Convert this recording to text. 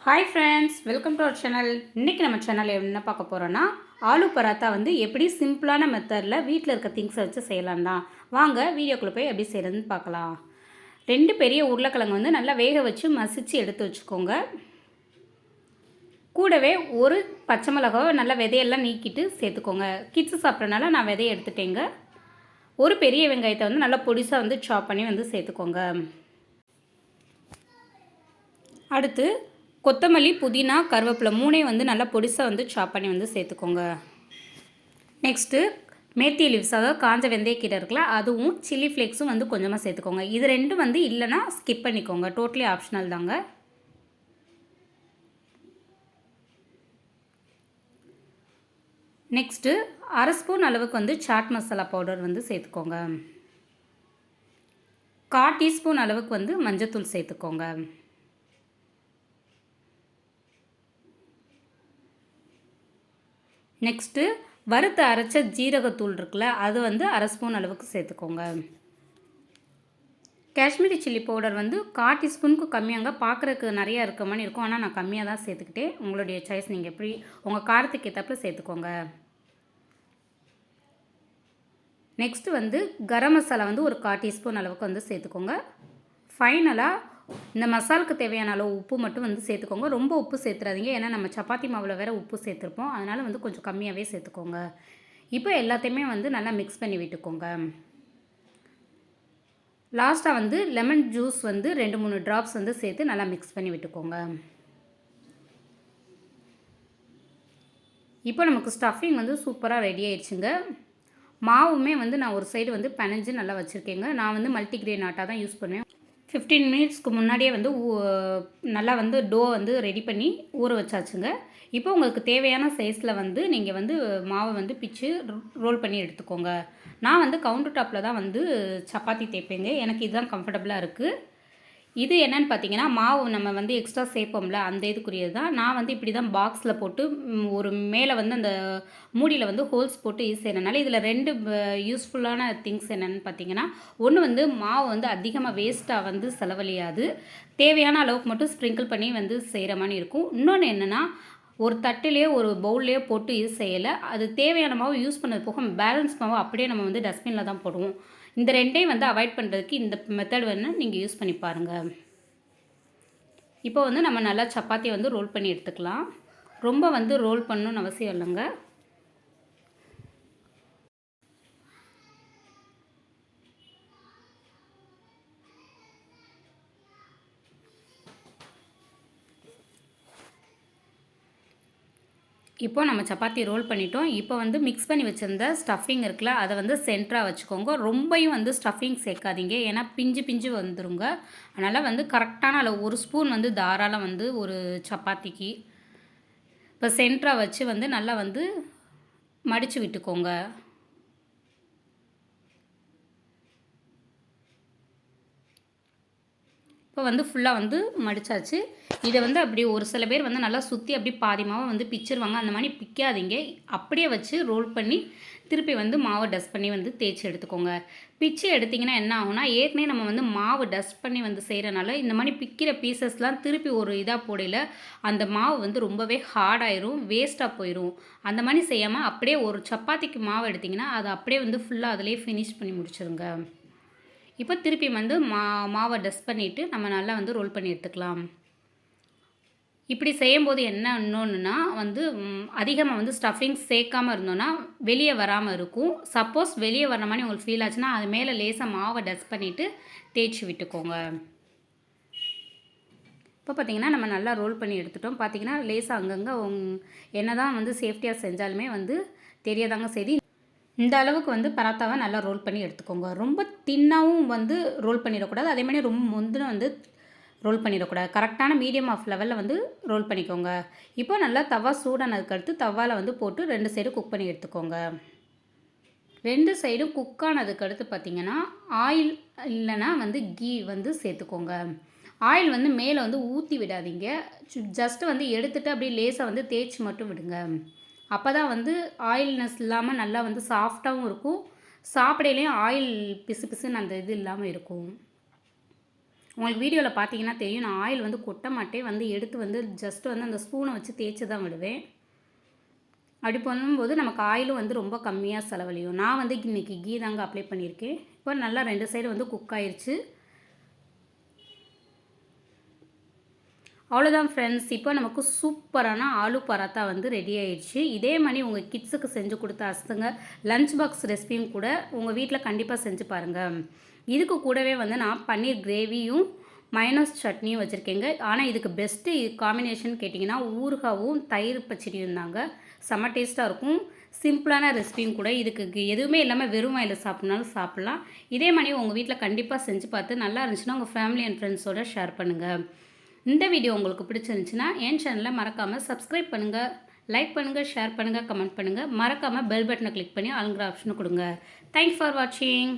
Hi friends, welcome to our channel. இன்றைக்கி நம்ம சேனலில் என்ன பார்க்க போகிறோன்னா, ஆலு பராத்தா வந்து எப்படி சிம்பிளான மெத்தடில் வீட்டில் இருக்க திங்ஸை வச்சு செய்யலாம் தான். வாங்க வீடியோக்குள்ளே போய் எப்படி செய்கிறதுன்னு பார்க்கலாம். 2 பெரிய உருளைக்கிழங்கு வந்து நல்லா வேக வச்சு மசிச்சு எடுத்து வச்சுக்கோங்க. கூடவே ஒரு பச்சை மிளகாவை நல்லா விதையெல்லாம் நீக்கிட்டு சேர்த்துக்கோங்க. கிட்ஸு சாப்பிட்றனால நான் விதையை எடுத்துட்டேங்க. ஒரு பெரிய வெங்காயத்தை வந்து நல்லா பொடிசாக வந்து சாப் பண்ணி வந்து சேர்த்துக்கோங்க. அடுத்து கொத்தமல்லி, புதினா, கருவேப்பிலை 3 வந்து நல்லா பொடிசாக வந்து சாப் பண்ணி வந்து சேர்த்துக்கோங்க. நெக்ஸ்ட்டு மேத்தி லீவ்ஸ், அதாவது காஞ்ச வெந்தயக்கீரை இருக்குல்ல, அதுவும் சில்லி ஃப்ளேக்ஸும் வந்து கொஞ்சமாக சேர்த்துக்கோங்க. இது 2 வந்து இல்லைன்னா ஸ்கிப் பண்ணிக்கோங்க, டோட்டலி ஆப்ஷனல் தாங்க. நெக்ஸ்ட்டு 1/2 ஸ்பூன் அளவுக்கு வந்து சாட் மசாலா பவுடர் வந்து சேர்த்துக்கோங்க. 1/4 டீஸ்பூன் அளவுக்கு வந்து மஞ்சத்தூள் சேர்த்துக்கோங்க. நெக்ஸ்ட்டு வறுத்து அரைச்ச ஜீரகத்தூள் இருக்குல்ல, அது வந்து 1/2 ஸ்பூன் அளவுக்கு சேர்த்துக்கோங்க. காஷ்மீரி சில்லி பவுடர் வந்து 1/4 டீஸ்பூனுக்கு கம்மியாங்க. பார்க்குறதுக்கு நிறையா இருக்க மாதிரி இருக்கும், ஆனால் நான் கம்மியாக தான் சேர்த்துக்கிட்டேன். உங்களுடைய சாய்ஸ், நீங்கள் எப்படி உங்கள் காரத்துக்கு ஏற்றாப்புல சேர்த்துக்கோங்க. நெக்ஸ்ட்டு வந்து கரம் மசாலா வந்து ஒரு 1/4 டீஸ்பூன் அளவுக்கு வந்து சேர்த்துக்கோங்க. ஃபைனலாக இந்த மசாலுக்கு தேவையான அளவு உப்பு மட்டும் வந்து சேர்த்துக்கோங்க. ரொம்ப உப்பு சேர்த்துறாதீங்க, ஏன்னா நம்ம சப்பாத்தி மாவில் வேறு உப்பு சேர்த்துருப்போம். அதனால் வந்து கொஞ்சம் கம்மியாகவே சேர்த்துக்கோங்க. இப்போ எல்லாத்தையுமே வந்து நல்லா மிக்ஸ் பண்ணி விட்டுக்கோங்க. லாஸ்ட்டாக வந்து லெமன் ஜூஸ் வந்து 2-3 ட்ராப்ஸ் வந்து சேர்த்து நல்லா மிக்ஸ் பண்ணி விட்டுக்கோங்க. இப்போ நமக்கு ஸ்டஃபிங் வந்து சூப்பராக ரெடி ஆயிடுச்சுங்க. மாவுமே வந்து நான் ஒரு சைடு வந்து பிணைஞ்சு நல்லா வச்சுருக்கேங்க. நான் வந்து மல்டிகிரெயின் ஆட்டா தான் யூஸ் பண்ணுவேன். 15 மினிட்ஸ்க்கு முன்னாடியே வந்து நல்லா வந்து டோ வந்து ரெடி பண்ணி ஊற வச்சாச்சுங்க. இப்போ உங்களுக்கு தேவையான சைஸில் வந்து நீங்கள் வந்து மாவை வந்து பிச்சு ரோல் பண்ணி எடுத்துக்கோங்க. நான் வந்து கவுண்டர் டாப்பில் தான் வந்து சப்பாத்தி தேய்ப்பேங்க. எனக்கு இதுதான் கம்ஃபர்டபுளாக இருக்குது. இது என்னென்னு பார்த்தீங்கன்னா, மாவு நம்ம வந்து எக்ஸ்ட்ரா சேர்ப்போம்ல, அந்த இதுக்குரியது தான். நான் வந்து இப்படி தான் பாக்ஸில் போட்டு ஒரு மேலே வந்து அந்த மூடியில் வந்து ஹோல்ஸ் போட்டு யூஸ் செய்கிறனால இதில் 2 யூஸ்ஃபுல்லான திங்ஸ் என்னென்னு பார்த்தீங்கன்னா, ஒன்று வந்து மாவு வந்து அதிகமாக வேஸ்ட்டாக வந்து செலவழியாது. தேவையான அளவுக்கு மட்டும் ஸ்ப்ரிங்கிள் பண்ணி வந்து செய்கிற மாதிரி இருக்கும். இன்னொன்று என்னென்னா, ஒரு தட்டுலேயோ ஒரு பவுல்லையோ போட்டு யூஸ் செய்யலை. அது தேவையான மாவு யூஸ் பண்ணது போக பேலன்ஸ் மாவு அப்படியே நம்ம வந்து டஸ்ட்பினில் தான் போடுவோம். இந்த 2ஐயும் வந்து அவாய்ட் பண்ணுறதுக்கு இந்த மெத்தட் வேணால் நீங்கள் யூஸ் பண்ணி பாருங்கள். இப்போ வந்து நம்ம நல்லா சப்பாத்தியை வந்து ரோல் பண்ணி எடுத்துக்கலாம். ரொம்ப வந்து ரோல் பண்ணணும்னு அவசியம் இல்லைங்க. இப்போ நம்ம சப்பாத்தி ரோல் பண்ணிட்டோம். இப்போ வந்து மிக்ஸ் பண்ணி வச்சுருந்த ஸ்டஃபிங் இருக்குல்ல, அதை வந்து சென்டராக வச்சுக்கோங்க. ரொம்பையும் வந்து ஸ்டஃபிங் சேர்க்காதீங்க, ஏன்னா பிஞ்சு பிஞ்சு வந்துருங்க. அதனால் வந்து கரெக்டான அளவு 1 ஸ்பூன் வந்து தாராளம் வந்து ஒரு சப்பாத்திக்கு. இப்போ சென்டராக வச்சு வந்து நல்லா வந்து மடித்து விட்டுக்கோங்க. இப்போ வந்து ஃபுல்லாக வந்து மடித்தாச்சு. இதை வந்து அப்படி ஒரு சில பேர் வந்து நல்லா சுற்றி அப்படி பாதி மாவை வந்து பிச்சிருவாங்க. அந்த மாதிரி பிக்காதீங்க, அப்படியே வச்சு ரோல் பண்ணி திருப்பி வந்து மாவை டஸ்ட் பண்ணி வந்து தேய்ச்சி எடுத்துக்கோங்க. பிச்சு எடுத்திங்கன்னா என்ன ஆகும்னா, ஏற்கனவே நம்ம வந்து மாவு டஸ்ட் பண்ணி வந்து செய்கிறனால இந்த மாதிரி பிக்கிற பீசஸ்லாம் திருப்பி ஒரு இதாக போடையில் அந்த மாவு வந்து ரொம்பவே ஹார்டாயிரும், வேஸ்ட்டாக போயிடும். அந்த மாதிரி செய்யாமல் அப்படியே ஒரு சப்பாத்திக்கு மாவு எடுத்திங்கன்னா அதை அப்படியே வந்து ஃபுல்லாக அதிலே ஃபினிஷ் பண்ணி முடிச்சிருங்க. இப்போ திருப்பி வந்து மாவை டஸ்ட் பண்ணிவிட்டு நம்ம நல்லா வந்து ரோல் பண்ணி எடுத்துக்கலாம். இப்படி செய்யும்போது என்ன இன்னொன்றுனா வந்து அதிகமாக வந்து ஸ்டஃபிங் சேர்க்காமல் இருந்தோன்னா வெளியே வராமல் இருக்கும். சப்போஸ் வெளியே வர மாதிரி உங்களுக்கு ஃபீல் ஆச்சுன்னா அது மேலே லேசாக மாவை டஸ்ட் பண்ணிவிட்டு தேய்ச்சி விட்டுக்கோங்க. இப்போ பார்த்திங்கன்னா நம்ம நல்லா ரோல் பண்ணி எடுத்துட்டோம். பார்த்திங்கன்னா லேசாக அங்கங்கே என்ன தான் வந்து சேஃப்டியாக செஞ்சாலுமே வந்து தெரியாதாங்க சரி. இந்த அளவுக்கு வந்து பராத்தாவை நல்லா ரோல் பண்ணி எடுத்துக்கோங்க. ரொம்ப தின்னாகவும் வந்து ரோல் பண்ணிடக்கூடாது, அதே மாதிரி ரொம்ப முந்தின வந்து ரோல் பண்ணிடக்கூடாது. கரெக்டான மீடியம் ஆஃப் லெவலில் வந்து ரோல் பண்ணிக்கோங்க. இப்போ நல்லா தவா சூடானதுக்கடுத்து தவாவில் வந்து போட்டு 2 சைடும் குக் பண்ணி எடுத்துக்கோங்க. 2 சைடும் குக் ஆனதுக்கடுத்து பார்த்திங்கன்னா ஆயில் இல்லைன்னா வந்து கீ வந்து சேர்த்துக்கோங்க. ஆயில் வந்து மேலே வந்து ஊற்றி விடாதீங்க, ஜஸ்ட்டு வந்து எடுத்துகிட்டு அப்படியே லேசாக வந்து தேய்ச்சி மட்டும் விடுங்க. அப்போ தான் வந்து ஆயில்னஸ் இல்லாமல் நல்லா வந்து சாஃப்டாகவும் இருக்கும். சாப்பிடையிலையும் ஆயில் பிசு பிசுன்னு அந்த இது இல்லாமல் இருக்கும். உங்களுக்கு வீடியோவில் பார்த்தீங்கன்னா தெரியும், நான் ஆயில் வந்து கொட்ட மாட்டேன். வந்து எடுத்து வந்து ஜஸ்ட் வந்து அந்த ஸ்பூனை வச்சு தேய்ச்சி தான் விடுவேன். அப்படி பண்ணும்போது நமக்கு ஆயிலும் வந்து ரொம்ப கம்மியாக செலவழியும். நான் வந்து இன்றைக்கி கீ தாங்க அப்ளை பண்ணியிருக்கேன். இப்போ நல்லா 2 சைடு வந்து குக் ஆயிடுச்சு. அவ்வளோதான் ஃப்ரெண்ட்ஸ். இப்போ நமக்கு சூப்பரான ஆலு பராத்தா வந்து ரெடி ஆயிடுச்சு. இதே மாதிரி உங்கள் கிட்ஸுக்கு செஞ்சு கொடுத்து அசத்துங்க. லஞ்ச் பாக்ஸ் ரெசிபியும் கூட உங்கள் வீட்டில் கண்டிப்பாக செஞ்சு பாருங்கள். இதுக்கு கூடவே வந்து நான் பன்னீர் கிரேவியும் மைனஸ் சட்னியும் வச்சுருக்கேங்க. ஆனால் இதுக்கு பெஸ்ட்டு காம்பினேஷன் கேட்டிங்கன்னா ஊறுகாவும் தயிர் பச்சடியும் தாங்க. செம்ம டேஸ்ட்டாக இருக்கும். சிம்பிளான ரெசிபியும் கூட. இதுக்கு எதுவுமே இல்லாமல் வெறும் வாயில் சாப்பிட்னாலும் சாப்பிட்லாம். இதே மாதிரி உங்கள் வீட்டில் கண்டிப்பாக செஞ்சு பார்த்து நல்லா இருந்துச்சுன்னா உங்கள் ஃபேமிலி அண்ட் ஃப்ரெண்ட்ஸோடு ஷேர் பண்ணுங்கள். இந்த வீடியோ உங்களுக்கு பிடிச்சிருந்துச்சுன்னா என் சேனலை மறக்காமல் சப்ஸ்கிரைப் பண்ணுங்கள், லைக் பண்ணுங்கள், ஷேர் பண்ணுங்கள், கமெண்ட் பண்ணுங்கள். மறக்காமல் பெல் பட்டனை கிளிக் பண்ணி ஆளுங்கிற ஆப்ஷனை கொடுங்க. தேங்க்ஸ் ஃபார் வாட்சிங்.